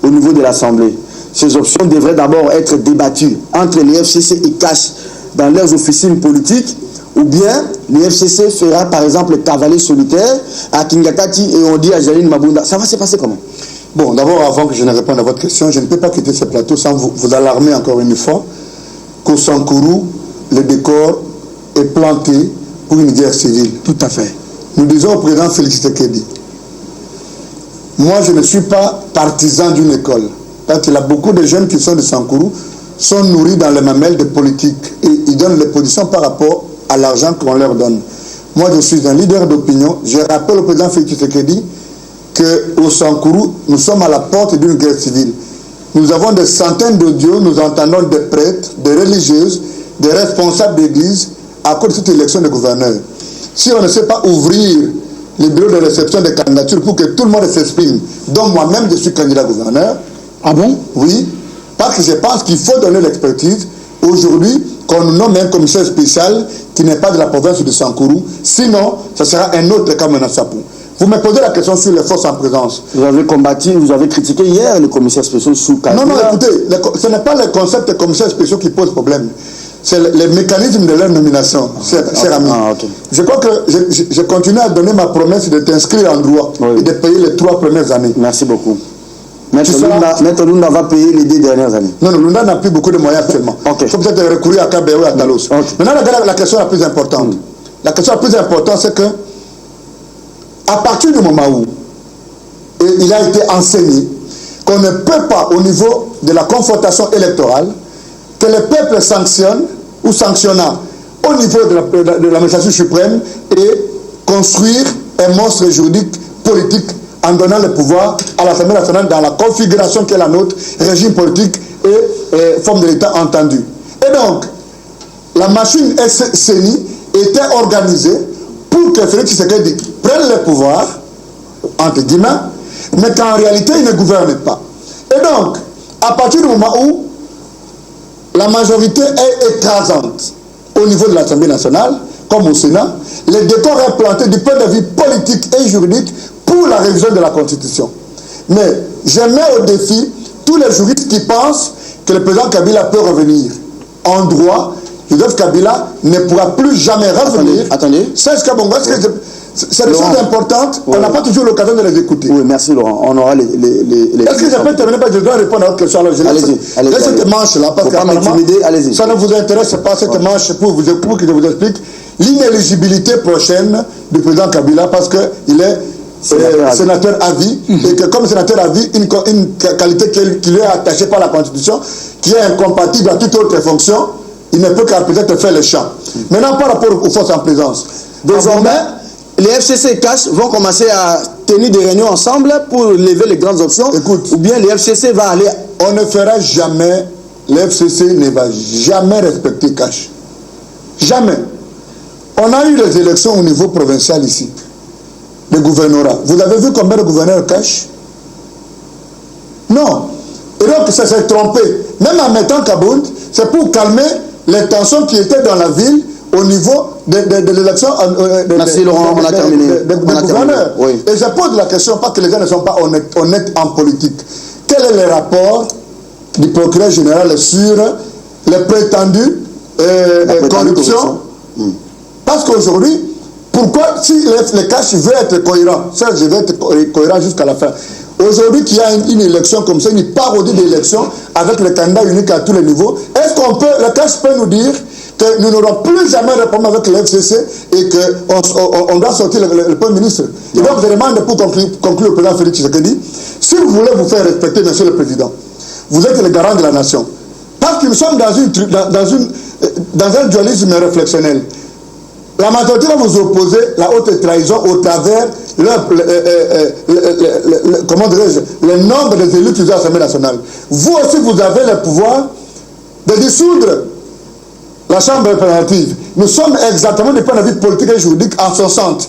au niveau de l'Assemblée, ces options devraient d'abord être débattues entre les FCC et CASH dans leurs officines politiques, ou bien les FCC fera par exemple cavalier solitaire à Kingakati et on dit à Janine Mabunda. Ça va se passer comment? Bon, d'abord, avant que je ne réponde à votre question, je ne peux pas quitter ce plateau sans vous alarmer encore une fois qu'au Sankourou, le décor est planté pour une guerre civile. Tout à fait. Nous disons au président Félix Tshisekedi, moi je ne suis pas partisan d'une école. Parce qu'il y a beaucoup de jeunes qui sont de Sankourou, sont nourris dans les mamelles de politique et ils donnent les positions par rapport à l'argent qu'on leur donne. Moi je suis un leader d'opinion. Je rappelle au président Félix Tshisekedi qu'au Sankourou, nous sommes à la porte d'une guerre civile. Nous avons des centaines d'audios, nous entendons des prêtres, des religieuses, des responsables d'église à cause de cette élection de gouverneur. Si on ne sait pas ouvrir les bureaux de réception des candidatures pour que tout le monde s'exprime, dont moi-même je suis candidat gouverneur. Ah bon? Oui, parce que je pense qu'il faut donner l'expertise. Aujourd'hui, qu'on nous nomme un commissaire spécial qui n'est pas de la province de Sankourou, sinon, ce sera un autre cas Sapou. Vous me posez la question sur les forces en présence. Vous avez combattu, vous avez critiqué hier le commissaire spécial sous Kabila. Non, écoutez, ce n'est pas le concept de commissaire spécial qui pose problème. C'est les mécanismes de leur nomination, cher ami. Okay. Je crois que je continue à donner ma promesse de t'inscrire en droit et de payer les 3 premières années. Merci beaucoup. Maître Lunda va payer les 2 dernières années. Non, Lunda n'a plus beaucoup de moyens actuellement. Okay. Il faut peut-être recourir à KBO et à Talos. Okay. Maintenant, la question la plus importante. La question la plus importante, c'est que à partir du moment où il a été enseigné qu'on ne peut pas, au niveau de la confrontation électorale, que le peuple sanctionne ou sanctionnant au niveau de l'administration suprême et construire un monstre juridique politique en donnant le pouvoir à l'Assemblée nationale dans la configuration qui est la nôtre, régime politique et forme de l'État entendu. Et donc, la machine CENI était organisée pour que Félix Tshisekedi prenne le pouvoir, entre guillemets, mais qu'en réalité, il ne gouverne pas. Et donc, à partir du moment où la majorité est écrasante au niveau de l'Assemblée nationale, comme au Sénat, le décor est planté du point de vue politique et juridique pour la révision de la Constitution. Mais je mets au défi tous les juristes qui pensent que le président Kabila peut revenir. En droit, Joseph Kabila ne pourra plus jamais revenir. Attendez. C'est des choses importantes, on n'a pas toujours l'occasion de les écouter. Oui, merci Laurent. On aura les Est-ce que je peux terminer parce que je dois répondre à votre question? Alors, je laisse cette manche-là, parce que ça ne vous intéresse pas, cette manche, pour que je vous explique l'inéligibilité prochaine du président Kabila, parce qu'il est sénateur à vie, et que comme sénateur à vie, une qualité qui lui est attachée par la Constitution, qui est incompatible à toute autre fonction, il ne peut qu'à peut-être faire le champ. Maintenant, par rapport aux forces en présence, désormais, les FCC cash vont commencer à tenir des réunions ensemble pour lever les grandes options. Écoute, ou bien les FCC va aller... On ne fera jamais, les FCC ne va jamais respecter cash. Jamais. On a eu les élections au niveau provincial ici, le gouvernorat. Vous avez vu combien de gouverneurs cash? Non. Et donc, ça s'est trompé. Même en mettant Kabound, c'est pour calmer les tensions qui étaient dans la ville au niveau de l'élection. Merci Laurent, on a terminé. Oui. Et je pose la question, pas que les gens ne sont pas honnêtes en politique. Quel est le rapport du procureur général sur les prétendues corruptions? Parce qu'aujourd'hui, pourquoi, si les cash veulent être cohérents, ça je vais être cohérent jusqu'à la fin. Aujourd'hui, qu'il y a une élection comme ça, une parodie d'élection avec le candidat unique à tous les niveaux, est-ce qu'on peut, le cash peut nous dire que nous n'aurons plus jamais de problème avec le FCC et qu'on doit sortir le Premier ministre? Et donc, je demande pour conclure le président Félix Tshisekedi, si vous voulez vous faire respecter, monsieur le président, vous êtes le garant de la nation. Parce que nous sommes dans un dualisme réflexionnel. La majorité va vous opposer la haute trahison au travers le nombre des élus qui sont à l'Assemblée nationale. Vous aussi, vous avez le pouvoir de dissoudre la Chambre représentative. Nous sommes exactement du point de vue politique et juridique en 60.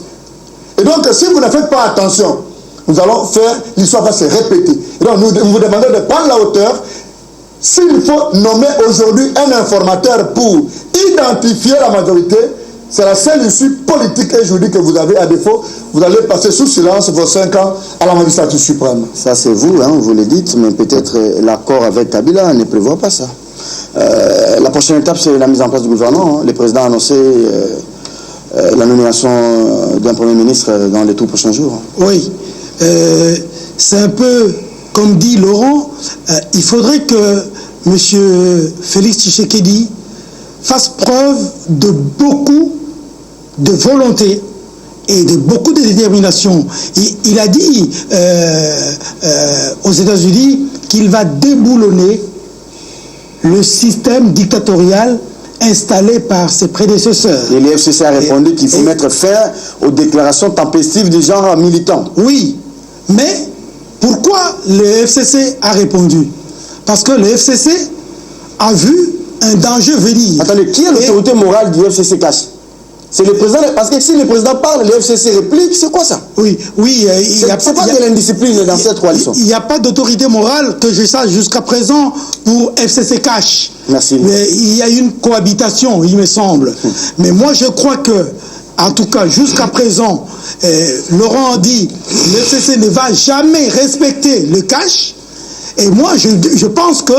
Et donc, si vous ne faites pas attention, nous allons faire, l'histoire va se répéter. Et donc, nous vous demandons de prendre la hauteur. S'il faut nommer aujourd'hui un informateur pour identifier la majorité, c'est la seule issue politique et juridique que vous avez. À défaut, vous allez passer sous silence vos 5 ans à la magistrature suprême. Ça, c'est vous, hein, vous le dites, mais peut-être l'accord avec Kabila ne prévoit pas ça. La prochaine étape, c'est la mise en place du gouvernement. Le président a annoncé la nomination d'un Premier ministre dans les tout prochains jours. Oui, c'est un peu comme dit Laurent, il faudrait que M. Félix Tshisekedi fasse preuve de beaucoup de volonté et de beaucoup de détermination. Il a dit aux États-Unis qu'il va déboulonner le système dictatorial installé par ses prédécesseurs. Et l'FCC a répondu qu'il faut mettre fin aux déclarations tempestives des gens militants. Oui, mais pourquoi le FCC a répondu? Parce que le FCC a vu un danger venir. Attendez, qui est l'autorité morale du FCC cash? C'est le président, parce que si le président parle, le FCC réplique, c'est quoi ça? Oui, c'est pas de l'indiscipline dans cette coalition. Il n'y a pas d'autorité morale que je sache jusqu'à présent pour FCC cash. Merci. Mais il y a une cohabitation, il me semble. Mais moi, je crois que, en tout cas, jusqu'à présent, Laurent dit, le FCC ne va jamais respecter le cash. Et moi, je pense que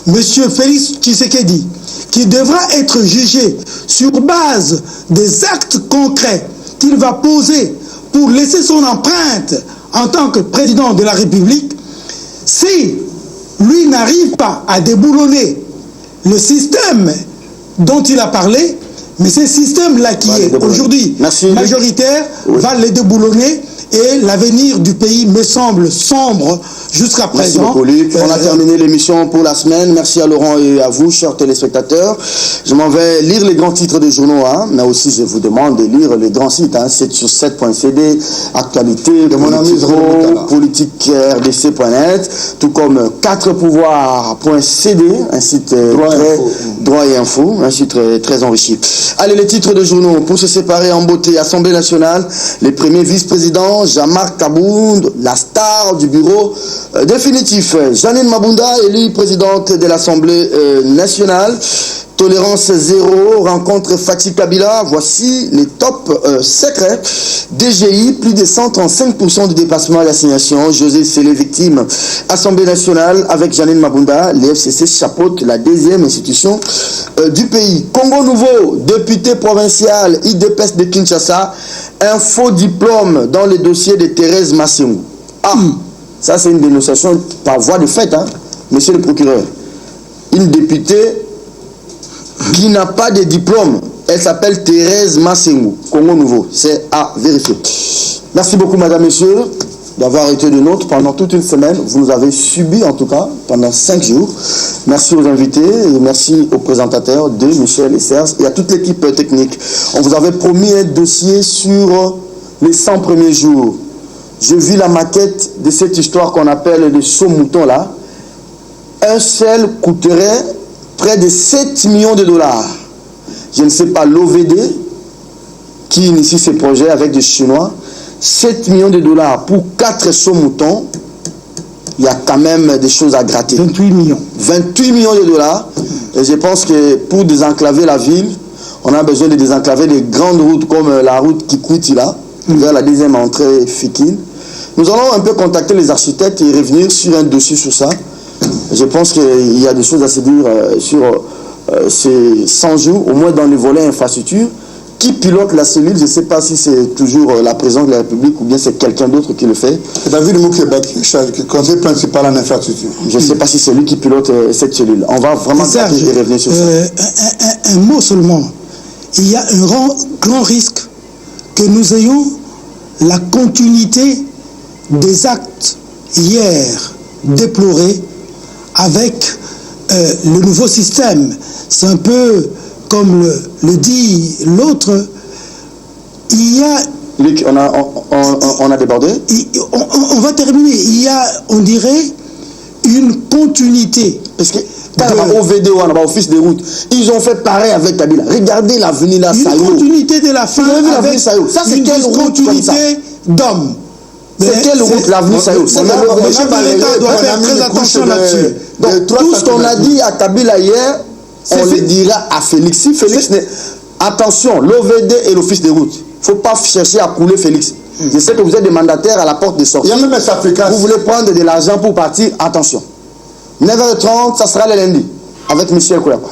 M. Félix Tshisekedi, qui devra être jugé sur base des actes concrets qu'il va poser pour laisser son empreinte en tant que président de la République, si lui n'arrive pas à déboulonner le système dont il a parlé, mais ce système-là qui est aujourd'hui majoritaire, va le déboulonner. Et l'avenir du pays me semble sombre jusqu'à présent. Merci beaucoup, Luc. On a terminé l'émission pour la semaine. Merci à Laurent et à vous, chers téléspectateurs. Je m'en vais lire les grands titres des journaux, hein, mais aussi je vous demande de lire les grands sites, hein, 7sur7.cd, actualité, de mon ami politique rdc.net, tout comme 4pouvoirs.cd, un site droit et info, un site très enrichi. Allez, les titres de journaux pour se séparer en beauté. Assemblée nationale, les premiers vice-présidents président Jean-Marc Kabound, la star du bureau définitif. Jeannine Mabunda, élue présidente de l'Assemblée nationale. Tolérance zéro, rencontre Fatih Kabila. Voici les top secrets. DGI, plus de 135% de dépassement à l'assignation. José Sélé, victime. Assemblée nationale avec Jeannine Mabunda. Les FCC chapeaute la deuxième institution du pays. Congo Nouveau, député provincial IDPS de Kinshasa. Un faux diplôme dans le dossier de Thérèse Massengou. Ah, ça c'est une dénonciation par voie de fait, hein, monsieur le procureur. Une députée qui n'a pas de diplôme. Elle s'appelle Thérèse Massengou, Congo Nouveau. C'est à vérifier. Merci beaucoup, madame, messieurs, d'avoir été de nôtres pendant toute une semaine. Vous nous avez subi, en tout cas, pendant 5 jours. Merci aux invités et merci aux présentateurs de Michel et Serge et à toute l'équipe technique. On vous avait promis un dossier sur les 100 premiers jours. Je vis la maquette de cette histoire qu'on appelle le saut mouton là. Un seul coûterait près de 7 millions de dollars. Je ne sais pas, l'OVD qui initie ces projets avec des Chinois, 7 millions de dollars pour 4 sauts moutons, il y a quand même des choses à gratter. 28 millions. 28 millions de dollars. Et je pense que pour désenclaver la ville, on a besoin de désenclaver des grandes routes comme la route Kikwiti là, vers la deuxième entrée Fikine. Nous allons un peu contacter les architectes et revenir sur un dossier sur ça. Je pense qu'il y a des choses à se dire sur ces 100 jours, au moins dans le volet infrastructure. Qui pilote la cellule? Je ne sais pas si c'est toujours la présidence de la République ou bien c'est quelqu'un d'autre qui le fait. David Moukebak, conseiller principal en infrastructure. Je ne sais pas si c'est lui qui pilote cette cellule. On va vraiment Serge, et revenir sur ça. Un mot seulement. Il y a un grand risque que nous ayons la continuité des actes hier déplorés avec le nouveau système. C'est un peu comme le dit l'autre. Il y a... Luc, on a débordé. On va terminer. Il y a, on dirait, une continuité. Parce que au OVD ou en office des routes, ils ont fait pareil avec Kabila. Regardez l'avenue là, Une continuité de la fin avec ça c'est une quelle route continuité d'hommes. C'est quelle route l'avenue Sayo? M. Baleka doit faire très attention là-dessus. Donc tout ce qu'on a dit à Kabila hier, on le dira à Félix. Si Félix n'est... Attention, l'OVD et l'office des routes. Il ne faut pas chercher à couler Félix. Je sais que vous êtes des mandataires à la porte de sortie. Il y a même un Africain. Vous voulez prendre de l'argent pour partir, attention. 9h30, ça sera le lundi avec Michel Koulibaly.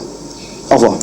Au revoir.